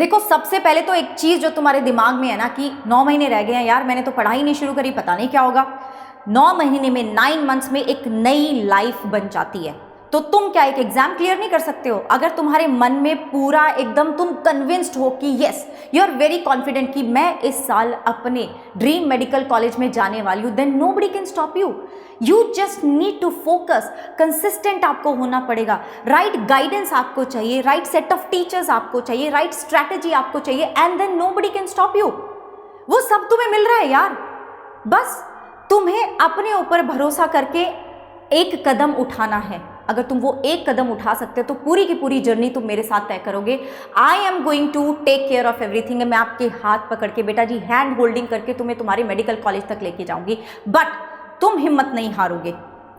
देखो, सबसे पहले तो एक चीज जो तुम्हारे दिमाग में है ना कि 9 महीने रह गए हैं यार, मैंने तो पढ़ाई नहीं शुरू करी, पता नहीं क्या होगा। 9 महीने में, 9 मंथ्स में एक नई लाइफ बन जाती है। तो तुम क्या एक एग्जाम क्लियर नहीं कर सकते हो? अगर तुम्हारे मन में पूरा एकदम तुम कन्विंस्ड हो कि yes, you are very confident कि मैं इस साल अपने ड्रीम मेडिकल कॉलेज में जाने वाली हूं, then nobody can stop you. You just need to focus, consistent आपको होना पड़ेगा, राइट गाइडेंस आपको चाहिए, राइट सेट ऑफ टीचर्स आपको चाहिए, राइट स्ट्रैटेजी आपको चाहिए, and then nobody can stop you. वो सब तुम्हें मिल रहा है यार, बस तुम्हें अपने ऊपर भरोसा करके एक कदम उठाना है। अगर तुम वो एक कदम उठा सकते हो तो पूरी की पूरी जर्नी तुम मेरे साथ तय करोगे। I am going to take care of everything. मैं आपके हाथ पकड़ के बेटा जी हैंड होल्डिंग करके तुम्हें तुम्हारे मेडिकल कॉलेज तक लेके जाऊंगी। बट तुम हिम्मत नहीं हारोगे,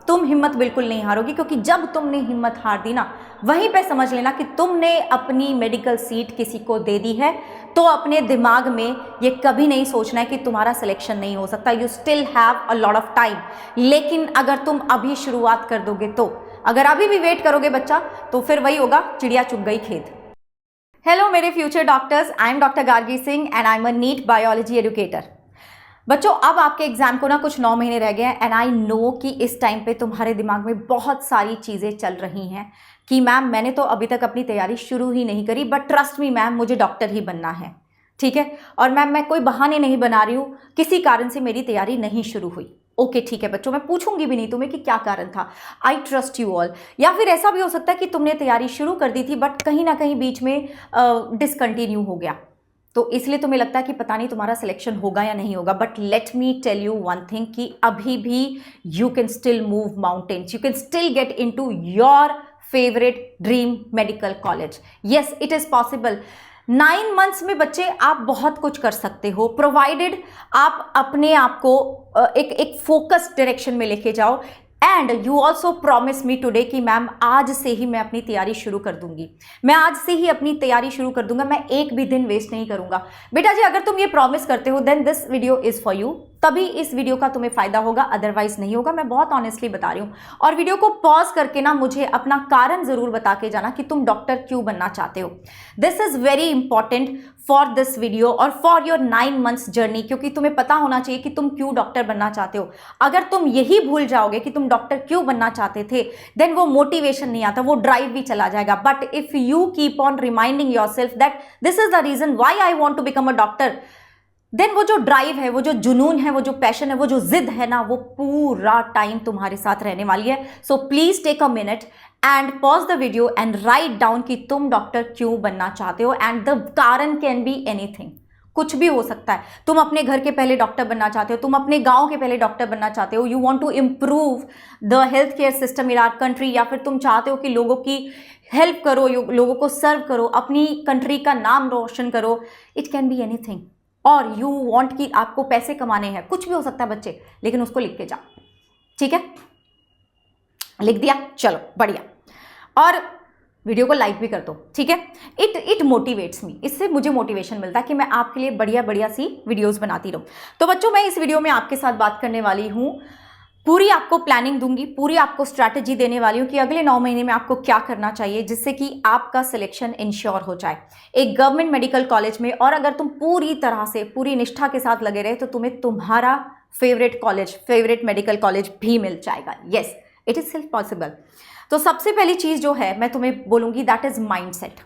तुम हिम्मत बिल्कुल नहीं हारोगी, क्योंकि जब तुमने हिम्मत हार दी ना, वहीं पे समझ लेना कि तुमने अपनी मेडिकल सीट किसी को दे दी है। तो अपने दिमाग में ये कभी नहीं सोचना है कि तुम्हारा सिलेक्शन नहीं हो सकता। You still have a lot of time. लेकिन अगर तुम अभी शुरुआत कर दोगे, तो अगर अभी भी वेट करोगे बच्चा, तो फिर वही होगा, चिड़िया चुग गई खेत। हेलो मेरे future doctors, I am doctor Gargi Singh and I am a NEET biology educator. बच्चों, अब आपके एग्जाम को ना कुछ 9 महीने रह गए हैं, एंड आई नो कि इस टाइम पे तुम्हारे दिमाग में बहुत सारी चीज़ें चल रही हैं कि मैम मैंने तो अभी तक अपनी तैयारी शुरू ही नहीं करी, बट ट्रस्ट मी मैम, मुझे डॉक्टर ही बनना है, ठीक है। और मैम मैं कोई बहाने नहीं बना रही हूँ, किसी कारण से मेरी तैयारी नहीं शुरू हुई। ओके ठीक है बच्चों, मैं पूछूंगी भी नहीं तुम्हें कि क्या कारण था। I trust you all. या फिर ऐसा भी हो सकता है कि तुमने तैयारी शुरू कर दी थी बट कहीं ना कहीं बीच में डिसकंटिन्यू हो गया, तो इसलिए तुम्हें लगता है कि पता नहीं तुम्हारा सिलेक्शन होगा या नहीं होगा। But let me tell you one thing कि अभी भी you can still move mountains, you can still get into your favourite dream medical college. Yes, it is possible. 9 months में बच्चे आप बहुत कुछ कर सकते हो, प्रोवाइडेड आप अपने आप को एक फोकस डायरेक्शन में लेके जाओ। And you also promise me today कि मैम आज से ही मैं अपनी तैयारी शुरू कर दूंगी, मैं आज से ही अपनी तैयारी शुरू कर दूंगा, मैं एक भी दिन वेस्ट नहीं करूंगा। बेटा जी, अगर तुम ये प्रॉमिस करते हो then this video is for you, तभी इस वीडियो का तुम्हें फायदा होगा, अदरवाइज नहीं होगा। मैं बहुत ऑनेस्टली बता रही हूँ। और वीडियो को पॉज करके ना मुझे अपना कारण जरूर बता के जाना कि तुम डॉक्टर क्यों बनना चाहते हो। This is very important for this video और फॉर योर 9 मंथ्स जर्नी, क्योंकि तुम्हें पता होना चाहिए कि तुम क्यों डॉक्टर बनना चाहते हो। अगर तुम यही भूल जाओगे कि तुम डॉक्टर क्यों बनना चाहते थे, देन वो मोटिवेशन नहीं आता, वो ड्राइव भी चला जाएगा। But if you keep on reminding yourself that this is the reason why I want to become a doctor, then वो जो ड्राइव है, वो जो जुनून है, वो जो पैशन है, वो जो जिद है ना, वो पूरा टाइम तुम्हारे साथ रहने वाली है। So please take a minute and pause the video and write down कि तुम डॉक्टर क्यों बनना चाहते हो। एंड द कारण कैन बी एनीथिंग, कुछ भी हो सकता है। तुम अपने घर के पहले डॉक्टर बनना चाहते हो, तुम अपने गांव के पहले डॉक्टर बनना चाहते हो, you want to improve the health care system in our country, या फिर तुम चाहते हो कि लोगों की हेल्प करो, लोगों को सर्व करो, अपनी कंट्री का नाम रोशन करो। It can be anything. और यू वांट कि आपको पैसे कमाने हैं, कुछ भी हो सकता है बच्चे, लेकिन उसको लिख के जाओ, ठीक है। लिख दिया, चलो बढ़िया। और वीडियो को लाइक भी कर दो, ठीक है। इट मोटिवेट्स मी, इससे मुझे मोटिवेशन मिलता है कि मैं आपके लिए बढ़िया बढ़िया सी वीडियोस बनाती रहूं। तो बच्चों, मैं इस वीडियो में आपके साथ बात करने वाली हूं, पूरी आपको प्लानिंग दूंगी, पूरी आपको स्ट्रैटेजी देने वाली हूँ कि अगले 9 महीने में आपको क्या करना चाहिए जिससे कि आपका सिलेक्शन इंश्योर हो जाए एक गवर्नमेंट मेडिकल कॉलेज में। और अगर तुम पूरी तरह से, पूरी निष्ठा के साथ लगे रहे तो तुम्हें तुम्हारा favourite college, favourite medical college भी मिल जाएगा। येस, इट इज सिर्फ पॉसिबल। तो सबसे पहली चीज जो है मैं तुम्हें बोलूंगी, दैट इज माइंडसेट।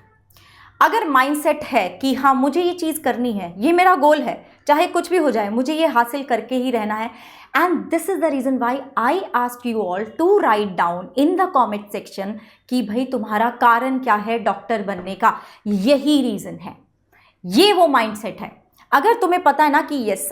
अगर माइंडसेट है कि हाँ मुझे ये चीज़ करनी है, ये मेरा गोल है, चाहे कुछ भी हो जाए मुझे ये हासिल करके ही रहना है, and this is the reason why I ask you all to write down in the comment section कि भाई तुम्हारा कारण क्या है डॉक्टर बनने का। यही रीजन है, ये वो माइंडसेट है। अगर तुम्हें पता है ना कि yes,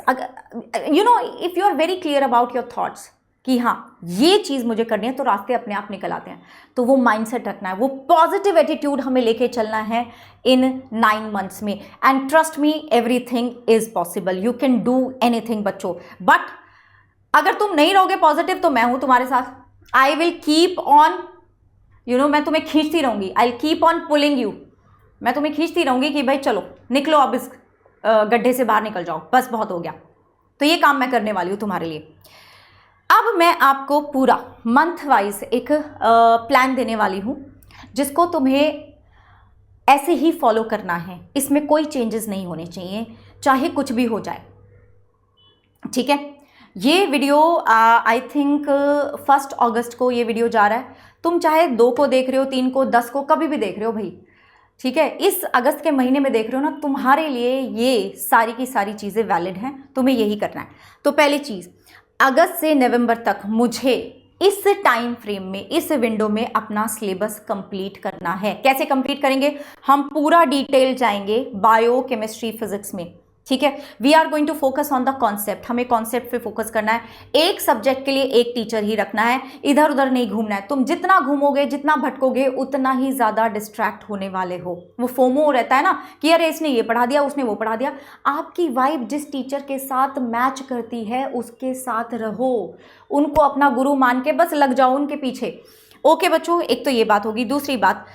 you know, if you are very clear about your thoughts कि हाँ ये चीज़ मुझे करनी है, तो रास्ते अपने आप निकल आते हैं। तो वो माइंडसेट रखना है, वो पॉजिटिव एटीट्यूड हमें लेके चलना है इन 9 मंथ्स में। And trust me, everything is possible, you can do anything बच्चों। बट अगर तुम नहीं रहोगे पॉजिटिव तो मैं हूं तुम्हारे साथ। I will keep on, you know, मैं तुम्हें खींचती रहूंगी, I will keep on pulling you. मैं तुम्हें खींचती रहूंगी कि भाई चलो निकलो, अब इस गड्ढे से बाहर निकल जाओ, बस बहुत हो गया। तो ये काम मैं करने वाली हूं तुम्हारे लिए। अब मैं आपको पूरा मंथ वाइज एक प्लान देने वाली हूँ जिसको तुम्हें ऐसे ही फॉलो करना है, इसमें कोई चेंजेस नहीं होने चाहिए, चाहे कुछ भी हो जाए, ठीक है। ये वीडियो आई थिंक 1 अगस्त को ये वीडियो जा रहा है। तुम चाहे 2 को देख रहे हो, 3 को, 10 को, कभी भी देख रहे हो भाई, ठीक है। इस अगस्त के महीने में देख रहे हो ना, तुम्हारे लिए ये सारी की सारी चीज़ें वैलिड हैं, तुम्हें यही करना है। तो पहली चीज़, अगस्त से नवंबर तक मुझे इस टाइम फ्रेम में, इस विंडो में अपना सिलेबस कंप्लीट करना है। कैसे कंप्लीट करेंगे? हम पूरा डिटेल जाएंगे बायो, केमिस्ट्री, फिजिक्स में, ठीक है। We are going to focus on the concept, हमें कॉन्सेप्ट पे फोकस करना है। एक सब्जेक्ट के लिए एक टीचर ही रखना है, इधर उधर नहीं घूमना है। तुम जितना घूमोगे, जितना भटकोगे, उतना ही ज्यादा डिस्ट्रैक्ट होने वाले हो। वो फोमो रहता है ना कि अरे इसने ये पढ़ा दिया, उसने वो पढ़ा दिया। आपकी वाइब जिस टीचर के साथ मैच करती है उसके साथ रहो, उनको अपना गुरु मान के बस लग जाओ उनके पीछे। ओके बच्चों, एक तो ये बात होगी। दूसरी बात,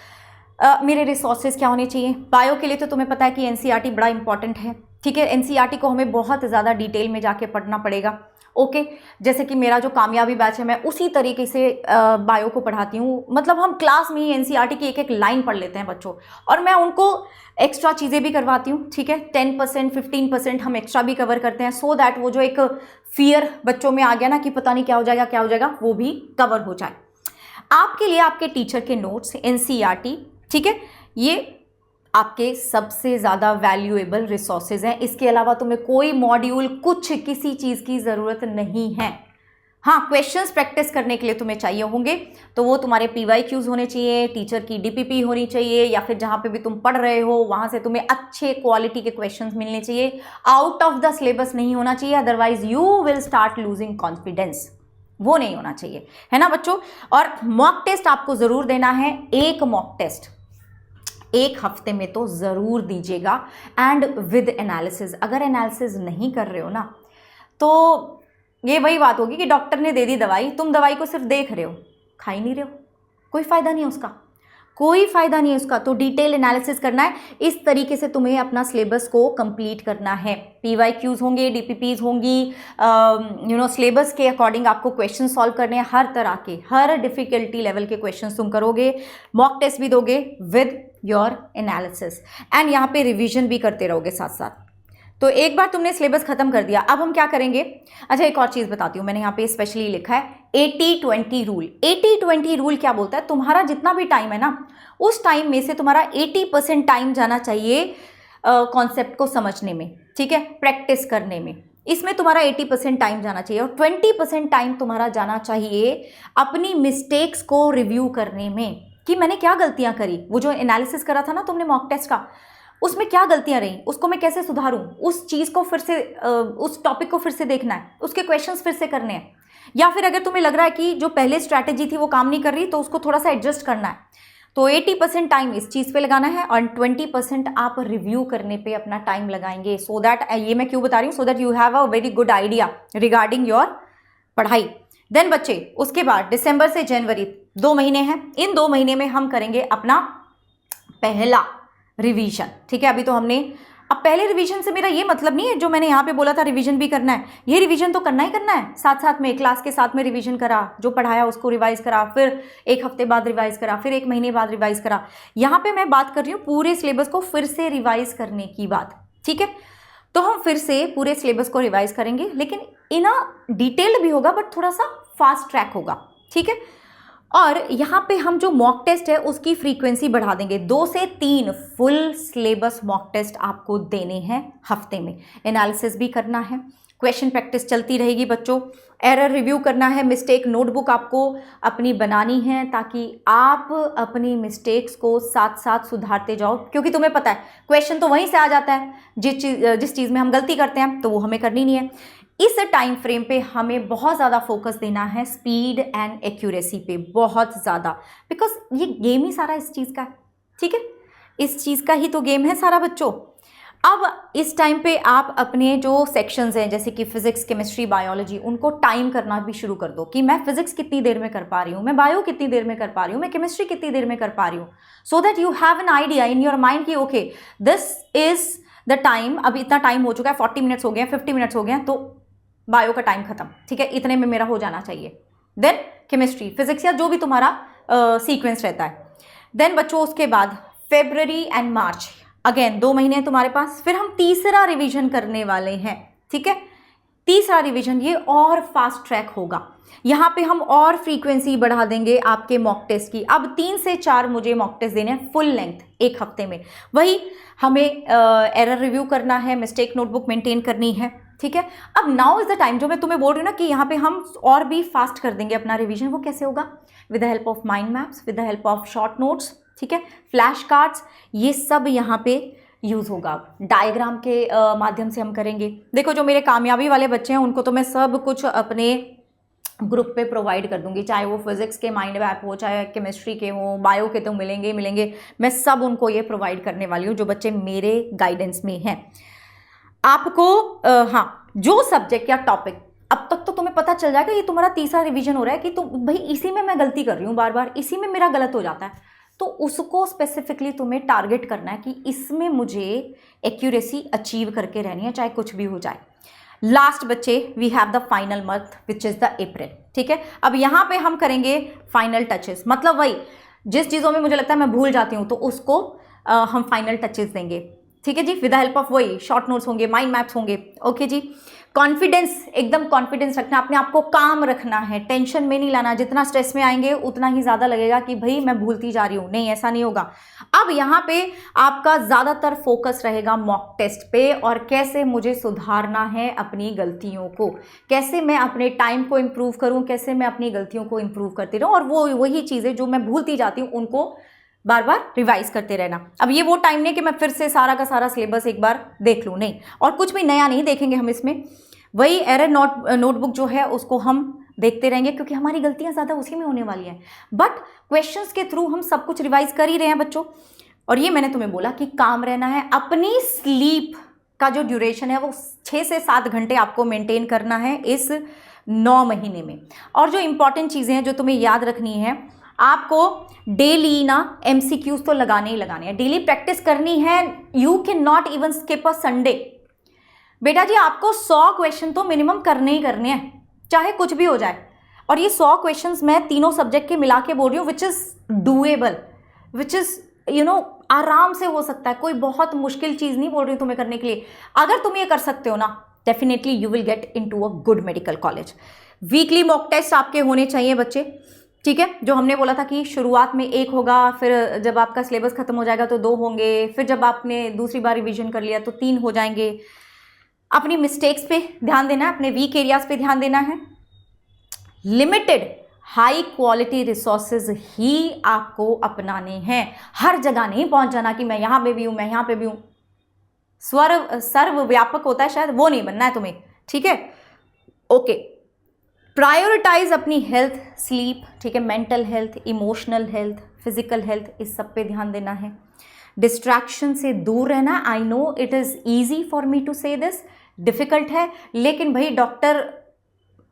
मेरे रिसोर्सेज क्या होने चाहिए बायो के लिए? तो तुम्हें पता है कि एनसीईआरटी बड़ा इंपॉर्टेंट है, ठीक है। एनसीईआरटी को हमें बहुत ज़्यादा डिटेल में जाके पढ़ना पड़ेगा, ओके। जैसे कि मेरा जो कामयाबी बैच है, मैं उसी तरीके से बायो को पढ़ाती हूँ। मतलब हम क्लास में ही एनसीईआरटी की एक एक लाइन पढ़ लेते हैं बच्चों, और मैं उनको एक्स्ट्रा चीज़ें भी करवाती हूँ, ठीक है। 10% 15% हम एक्स्ट्रा भी कवर करते हैं, सो दैट वो जो एक फियर बच्चों में आ गया ना कि पता नहीं क्या हो जाएगा क्या हो जाएगा, वो भी कवर हो जाए। आपके लिए आपके टीचर के नोट्स, एनसीईआरटी, ठीक है, ये आपके सबसे ज़्यादा वैल्यूएबल रिसोर्सेज हैं। इसके अलावा तुम्हें कोई मॉड्यूल, कुछ किसी चीज़ की ज़रूरत नहीं है। हाँ, क्वेश्चंस प्रैक्टिस करने के लिए तुम्हें चाहिए होंगे, तो वो तुम्हारे PYQs होने चाहिए, टीचर की DPP होनी चाहिए, या फिर जहाँ पे भी तुम पढ़ रहे हो वहाँ से तुम्हें अच्छे क्वालिटी के क्वेश्चंस मिलने चाहिए। आउट ऑफ द सिलेबस नहीं होना चाहिए, otherwise you will start losing confidence. वो नहीं होना चाहिए, है ना बच्चों। और मॉक टेस्ट आपको ज़रूर देना है, एक मॉक टेस्ट 1 हफ्ते में तो ज़रूर दीजिएगा, एंड विद एनालिसिस। अगर एनालिसिस नहीं कर रहे हो ना, तो ये वही बात होगी कि डॉक्टर ने दे दी दवाई, तुम दवाई को सिर्फ देख रहे हो, खा ही नहीं रहे हो, कोई फ़ायदा नहीं है उसका, कोई फ़ायदा नहीं है उसका। तो डिटेल एनालिसिस करना है, इस तरीके से तुम्हें अपना सिलेबस को कंप्लीट करना है। PYQs होंगे, DPPs होंगी, सिलेबस के अकॉर्डिंग आपको क्वेश्चन सॉल्व करने हैं, हर तरह के, हर डिफ़िकल्टी लेवल के क्वेश्चन तुम करोगे, मॉक टेस्ट भी दोगे विद योर एनालिसिस, एंड यहाँ पे रिवीजन भी करते रहोगे साथ साथ। तो एक बार तुमने सिलेबस खत्म कर दिया, अब हम क्या करेंगे? अच्छा, एक और चीज़ बताती हूँ, मैंने यहाँ पे स्पेशली लिखा है 80-20 रूल। 80-20 रूल क्या बोलता है? तुम्हारा जितना भी टाइम है ना, उस टाइम में से तुम्हारा 80% टाइम जाना चाहिए कॉन्सेप्ट को समझने में, ठीक है, प्रैक्टिस करने में। इसमें तुम्हारा 80% टाइम जाना चाहिए, और 20% टाइम तुम्हारा जाना चाहिए अपनी मिस्टेक्स को रिव्यू करने में, कि मैंने क्या गलतियां करी। वो जो एनालिसिस करा था ना तुमने मॉक टेस्ट का, उसमें क्या गलतियां रही, उसको मैं कैसे सुधारूं, उस चीज़ को फिर से, उस टॉपिक को फिर से देखना है, उसके क्वेश्चंस फिर से करने हैं। या फिर अगर तुम्हें लग रहा है कि जो पहले स्ट्रैटेजी थी वो काम नहीं कर रही, तो उसको थोड़ा सा एडजस्ट करना है। तो 80% टाइम इस चीज़ पे लगाना है, और 20% आप रिव्यू करने पे अपना टाइम लगाएंगे। सो दैट, ये मैं क्यों बता रही हूँ, so that you have a very good idea regarding your पढ़ाई। देन बच्चे, उसके बाद दिसंबर से जनवरी 2 महीने हैं, इन 2 महीने में हम करेंगे अपना पहला रिवीजन, ठीक है। अभी तो हमने, अब पहले रिवीजन से मेरा ये मतलब नहीं है जो मैंने यहाँ पे बोला था रिवीजन भी करना है, ये रिवीजन तो करना ही करना है, साथ साथ में क्लास के साथ में रिवीजन करा, जो पढ़ाया उसको रिवाइज करा, फिर 1 हफ्ते बाद रिवाइज करा, फिर 1 महीने बाद रिवाइज करा। यहाँ पे मैं बात कर रही हूँ पूरे सिलेबस को फिर से रिवाइज करने की बात, ठीक है। तो हम फिर से पूरे सिलेबस को रिवाइज करेंगे, लेकिन इन डिटेल्ड भी होगा, बट थोड़ा सा फास्ट ट्रैक होगा, ठीक है। और यहाँ पे हम जो मॉक टेस्ट है उसकी फ्रीक्वेंसी बढ़ा देंगे, 2 से 3 फुल सिलेबस मॉक टेस्ट आपको देने हैं हफ्ते में। एनालिसिस भी करना है, क्वेश्चन प्रैक्टिस चलती रहेगी बच्चों, एरर रिव्यू करना है, मिस्टेक नोटबुक आपको अपनी बनानी है, ताकि आप अपनी मिस्टेक्स को साथ साथ सुधारते जाओ। क्योंकि तुम्हें पता है क्वेश्चन तो वहीं से आ जाता है, जिस चीज़ में हम गलती करते हैं तो वो हमें करनी नहीं है। इस टाइम फ्रेम पे हमें बहुत ज़्यादा फोकस देना है स्पीड एंड एक्यूरेसी पे, बहुत ज़्यादा, बिकॉज ये गेम ही सारा इस चीज़ का है, ठीक है, इस चीज़ का ही तो गेम है सारा बच्चों। अब इस टाइम पे आप अपने जो सेक्शंस हैं, जैसे कि फिजिक्स, केमिस्ट्री, बायोलॉजी, उनको टाइम करना भी शुरू कर दो, कि मैं फिजिक्स कितनी देर में कर पा रही हूँ, मैं बायो कितनी देर में कर पा रही हूँ, मैं केमिस्ट्री कितनी देर में कर पा रही हूँ, so that you have an idea in your mind कि okay this is the time, अब इतना टाइम हो चुका है, 40 मिनट्स हो गए हैं, 50 मिनट्स हो गए हैं, तो बायो का टाइम खत्म, ठीक है, इतने में मेरा हो जाना चाहिए। देन केमिस्ट्री, फिजिक्स, या जो भी तुम्हारा सीक्वेंस रहता है। देन बच्चों उसके बाद फेब्रुअरी एंड मार्च, अगेन 2 महीने हैं तुम्हारे पास। फिर हम तीसरा रिवीजन करने वाले हैं, ठीक है। तीसरा रिवीजन ये और फास्ट ट्रैक होगा, यहाँ पे हम और फ्रीक्वेंसी बढ़ा देंगे आपके मॉक टेस्ट की। अब 3 से 4 मुझे मॉक टेस्ट देने हैं फुल लेंथ एक हफ्ते में। वही हमें एरर रिव्यू करना है, मिस्टेक नोटबुक मेंटेन करनी है, ठीक है। अब नाउ इज द टाइम, जो मैं तुम्हें बोल रही हूँ ना कि यहाँ पे हम और भी फास्ट कर देंगे अपना रिवीजन। वो कैसे होगा? With the help of mind maps, with the help of short notes, ठीक है, फ्लैश कार्ड्स, ये सब यहाँ पे यूज़ होगा। डायग्राम के माध्यम से हम करेंगे। देखो जो मेरे कामयाबी वाले बच्चे हैं उनको तो मैं सब कुछ अपने ग्रुप पे प्रोवाइड कर दूंगी, चाहे वो फिजिक्स के माइंड मैप हो, चाहे केमिस्ट्री के हो, बायो के तो मिलेंगे, मैं सब उनको ये प्रोवाइड करने वाली हूँ जो बच्चे मेरे गाइडेंस में हैं। आपको हाँ, जो सब्जेक्ट या टॉपिक अब तक तो तुम्हें पता चल जाएगा, ये तुम्हारा तीसरा रिवीजन हो रहा है कि तुम भाई इसी में मैं गलती कर रही हूँ, बार बार इसी में मेरा गलत हो जाता है, तो उसको स्पेसिफिकली तुम्हें टारगेट करना है कि इसमें मुझे एक्यूरेसी अचीव करके रहनी है, चाहे कुछ भी हो जाए। लास्ट बच्चे, we have the final month which is the April, ठीक है। अब यहाँ पे हम करेंगे फाइनल टचेस, मतलब वही जिस चीज़ों में मुझे लगता है मैं भूल जाती हूँ तो उसको हम फाइनल टचेस देंगे, ठीक है जी। विद द हेल्प ऑफ वही शॉर्ट नोट्स होंगे, माइंड मैप्स होंगे, ओके जी। कॉन्फिडेंस, एकदम कॉन्फिडेंस रखना, अपने आप को काम रखना है, टेंशन में नहीं लाना। जितना स्ट्रेस में आएंगे उतना ही ज़्यादा लगेगा कि भाई मैं भूलती जा रही हूँ, नहीं ऐसा नहीं होगा। अब यहाँ पे आपका ज़्यादातर फोकस रहेगा मॉक टेस्ट पे और कैसे मुझे सुधारना है अपनी गलतियों को, कैसे मैं अपने टाइम को इम्प्रूव करूँ, कैसे मैं अपनी गलतियों को इम्प्रूव करती रहूँ, और वो वही चीज़ें जो मैं भूलती जाती हूँ उनको बार बार रिवाइज करते रहना। अब ये वो टाइम नहीं कि मैं फिर से सारा का सारा सिलेबस एक बार देख लूँ, नहीं, और कुछ भी नया नहीं देखेंगे हम इसमें। वही एरर नोटबुक जो है उसको हम देखते रहेंगे क्योंकि हमारी गलतियां ज़्यादा उसी में होने वाली हैं, बट क्वेश्चंस के थ्रू हम सब कुछ रिवाइज कर ही रहे हैं बच्चों। और ये मैंने तुम्हें बोला कि काम रहना है, अपनी स्लीप का जो ड्यूरेशन है वो 6 से 7 घंटे आपको मेंटेन करना है इस 9 महीने में। और जो इंपॉर्टेंट चीज़ें हैं जो तुम्हें याद रखनी है, आपको डेली ना MCQs तो लगाने ही लगाने हैं, डेली प्रैक्टिस करनी है। You can not even skip a Sunday. बेटा जी आपको 100 क्वेश्चन तो मिनिमम करने ही करने हैं, चाहे कुछ भी हो जाए। और ये 100 क्वेश्चंस मैं तीनों सब्जेक्ट के मिला के बोल रही हूँ, which is doable, which is आराम से हो सकता है, कोई बहुत मुश्किल चीज़ नहीं बोल रही हूँ तुम्हें करने के लिए। अगर तुम ये कर सकते हो ना, definitely you will get into a good medical college. Weekly mock test आपके होने चाहिए बच्चे, ठीक है। जो हमने बोला था कि शुरुआत में 1 होगा, फिर जब आपका सिलेबस खत्म हो जाएगा तो 2 होंगे, फिर जब आपने दूसरी बार रिवीजन कर लिया तो 3 हो जाएंगे। अपनी मिस्टेक्स पे ध्यान देना है, अपने वीक एरियाज पे ध्यान देना है। लिमिटेड हाई क्वालिटी रिसोर्सेज ही आपको अपनाने हैं, हर जगह नहीं पहुंच जाना कि मैं यहाँ पे भी हूँ, मैं यहाँ पे भी हूँ। सर्व व्यापक होता है शायद, वो नहीं बनना है तुम्हें, ठीक है। ओके, प्रायोरिटाइज अपनी हेल्थ, स्लीप, ठीक है, mental health, emotional health, physical health, इस सब पे ध्यान देना है। डिस्ट्रैक्शन से दूर रहना। I know it is easy for me to say this, difficult है, लेकिन भाई डॉक्टर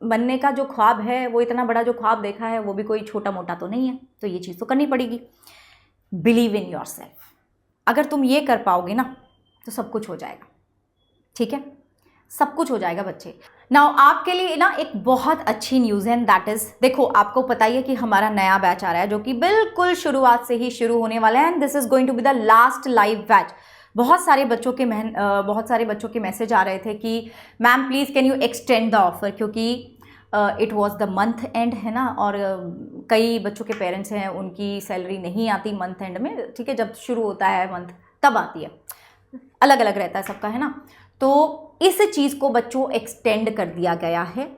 बनने का जो ख्वाब है, वो इतना बड़ा जो ख्वाब देखा है, वो भी कोई छोटा मोटा तो नहीं है, तो ये चीज़ तो करनी पड़ेगी। बिलीव इन योर सेल्फ, अगर तुम ये कर पाओगे ना तो सब कुछ हो जाएगा, ठीक है, सब कुछ हो जाएगा बच्चे। नाउ आपके लिए ना एक बहुत अच्छी न्यूज़ है, दैट इज़, देखो आपको पता ही है कि हमारा नया बैच आ रहा है जो कि बिल्कुल शुरुआत से ही शुरू होने वाला है, and this is going to be the last live batch. बहुत सारे बच्चों के मैसेज आ रहे थे कि ma'am please can you extend the offer, क्योंकि it was the month end है ना, और कई बच्चों के पेरेंट्स हैं उनकी सैलरी नहीं आती मंथ एंड में, ठीक है, जब शुरू होता है मंथ तब आती है, अलग अलग रहता है सबका, है ना। तो इस चीज़ को बच्चों एक्सटेंड कर दिया गया है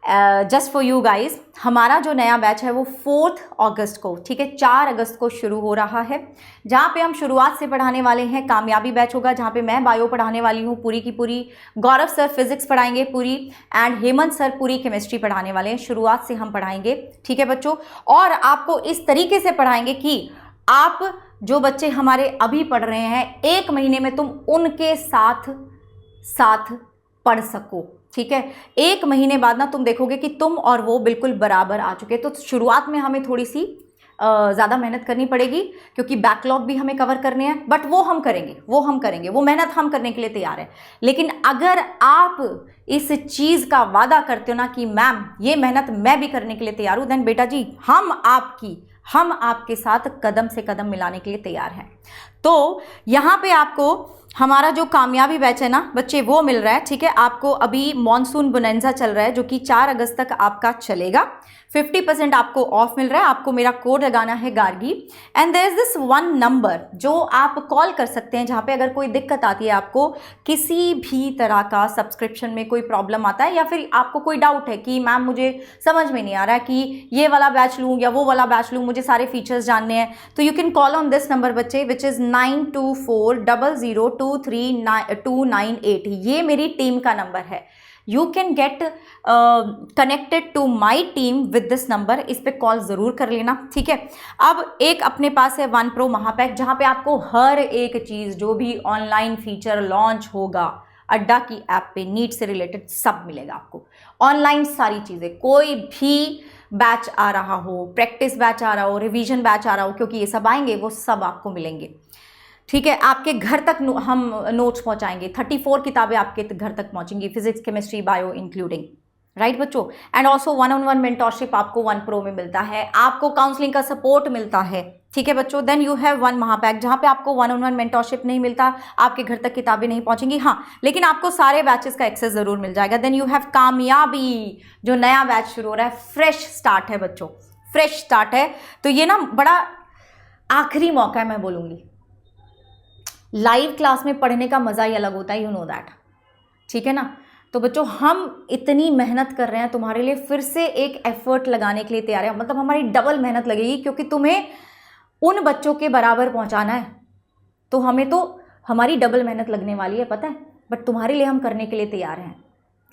जस्ट फॉर यू गाइज। हमारा जो नया बैच है वो 4 अगस्त को, ठीक है, 4 अगस्त को शुरू हो रहा है, जहाँ पे हम शुरुआत से पढ़ाने वाले हैं। कामयाबी बैच होगा जहाँ पे मैं बायो पढ़ाने वाली हूँ पूरी की पूरी, गौरव सर फिजिक्स पढ़ाएंगे पूरी, एंड हेमंत सर पूरी केमिस्ट्री पढ़ाने वाले हैं। शुरुआत से हम पढ़ाएंगे, ठीक है बच्चों, और आपको इस तरीके से पढ़ाएंगे कि आप जो बच्चे हमारे अभी पढ़ रहे हैं 1 महीने में तुम उनके साथ पढ़ सको, ठीक है। 1 महीने बाद ना तुम देखोगे कि तुम और वो बिल्कुल बराबर आ चुके। तो शुरुआत में हमें थोड़ी सी ज़्यादा मेहनत करनी पड़ेगी क्योंकि बैकलॉग भी हमें कवर करने हैं, बट वो हम करेंगे, वो मेहनत हम करने के लिए तैयार है। लेकिन अगर आप इस चीज़ का वादा करते हो ना कि मैम ये मेहनत मैं भी करने के लिए तैयार हूँ, देन बेटा जी हम आपकी हम आपके साथ कदम से कदम मिलाने के लिए तैयार हैं। तो यहाँ पे आपको हमारा जो कामयाबी बैच है ना बच्चे वो मिल रहा है, ठीक है। आपको अभी मॉनसून बोनेंजा चल रहा है जो कि 4 अगस्त तक आपका चलेगा। 50% आपको ऑफ मिल रहा है। आपको मेरा कोड लगाना है Gargi, and there is this one number जो आप कॉल कर सकते हैं, जहाँ पे अगर कोई दिक्कत आती है, आपको किसी भी तरह का सब्सक्रिप्शन में कोई प्रॉब्लम आता है, या फिर आपको कोई डाउट है कि मैम मुझे समझ में नहीं आ रहा है कि ये वाला बैच लूँ या वो वाला बैच लूँ, मुझे सारे फीचर्स जानने हैं, तो you can call on this number बच्चे, विच इज़ 9240023298। ये मेरी टीम का नंबर है। You can get connected to my team with this number. इस पे कॉल ज़रूर कर लेना, ठीक है। अब एक अपने पास है वन प्रो महापैक, जहाँ पे आपको हर एक चीज़ जो भी ऑनलाइन फीचर लॉन्च होगा अड्डा की ऐप पे, नीट से रिलेटेड सब मिलेगा आपको। ऑनलाइन सारी चीज़ें, कोई भी बैच आ रहा हो, प्रैक्टिस बैच आ रहा हो, रिवीजन बैच आ रहा हो, क्योंकि ये सब आएंगे, वो सब आपको मिलेंगे, ठीक है। आपके घर तक हम नोट्स पहुंचाएंगे। 34 किताबें आपके घर तक पहुंचेंगी, physics, chemistry, bio including, right बच्चों। एंड ऑल्सो 1-on-1 मेंटोरशिप आपको 1 प्रो में मिलता है, आपको काउंसलिंग का सपोर्ट मिलता है, ठीक है बच्चों। देन यू हैव 1 महापैक, जहाँ पे आपको 1-on-1 मेंटोरशिप नहीं मिलता, आपके घर तक किताबें नहीं पहुंचेंगी, हाँ, लेकिन आपको सारे बैचेस का एक्सेस जरूर मिल जाएगा। देन यू हैव कामयाबी, जो नया बैच शुरू हो रहा है, फ्रेश स्टार्ट है बच्चों, फ्रेश स्टार्ट है। तो ये ना बड़ा आखिरी मौका है, मैं बोलूँगी। लाइव क्लास में पढ़ने का मज़ा ही अलग होता है, यू नो दैट, ठीक है ना। तो बच्चों हम इतनी मेहनत कर रहे हैं तुम्हारे लिए, फिर से एक एफर्ट लगाने के लिए तैयार है, मतलब हमारी डबल मेहनत लगेगी, क्योंकि तुम्हें उन बच्चों के बराबर पहुंचाना है। तो हमें तो हमारी डबल मेहनत लगने वाली है, पता है, बट तुम्हारे लिए हम करने के लिए तैयार हैं,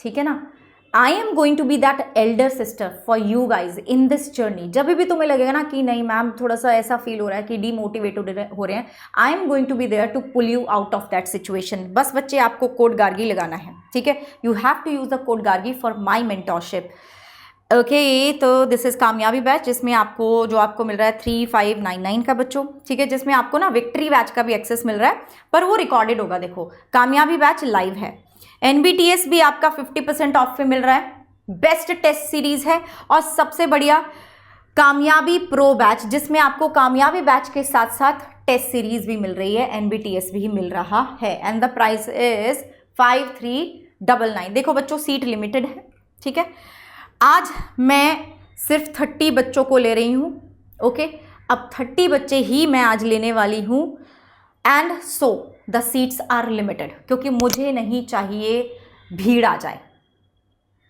ठीक है ना। I am going to be that elder sister for you guys in this journey. जब भी तुम्हें लगेगा ना कि नहीं मैम थोड़ा सा ऐसा फील हो रहा है कि डीमोटिवेटेड हो रहे हैं, I am going to be there to pull you out of that situation. बस बच्चे आपको कोड गार्गी लगाना है, ठीक है। You have to use the code Gargi for my mentorship, okay. तो दिस इज कामयाबी बैच, जिसमें आपको जो आपको मिल रहा है 3599 का बच्चों, ठीक है, जिसमें आपको ना विक्ट्री बैच का भी एक्सेस मिल रहा है, पर वो रिकॉर्डेड होगा। देखो कामयाबी बैच लाइव है, NBTS भी आपका 50% ऑफ पे मिल रहा है, बेस्ट टेस्ट सीरीज है, और सबसे बढ़िया कामयाबी प्रो बैच, जिसमें आपको कामयाबी बैच के साथ साथ टेस्ट सीरीज भी मिल रही है, NBTS भी मिल रहा है, एंड द प्राइस इज 5399। देखो बच्चों सीट लिमिटेड है, ठीक है। आज मैं सिर्फ 30 बच्चों को ले रही हूँ, ओके। अब 30 बच्चे ही मैं आज लेने वाली हूँ, and so the seats are limited, क्योंकि मुझे नहीं चाहिए भीड़ आ जाए,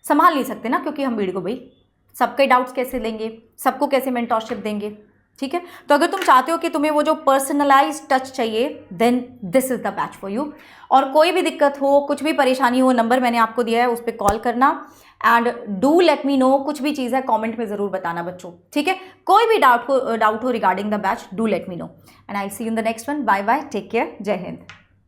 संभाल नहीं सकते ना, क्योंकि हम भीड़ को भाई सबके डाउट्स कैसे लेंगे, सबको कैसे मेंटोरशिप देंगे, ठीक है। तो अगर तुम चाहते हो कि तुम्हें वो जो पर्सनलाइज टच चाहिए, then this is the batch for you. और कोई भी दिक्कत हो, कुछ भी परेशानी हो, नंबर मैंने आपको दिया है, उस पर कॉल करना, and do let me no. कुछ भी चीज़ है कमेंट में ज़रूर बताना बच्चों, ठीक है। कोई भी डाउट हो regarding the batch, do let me know, and I see you in the next one. Bye bye, take care, जय हिंद।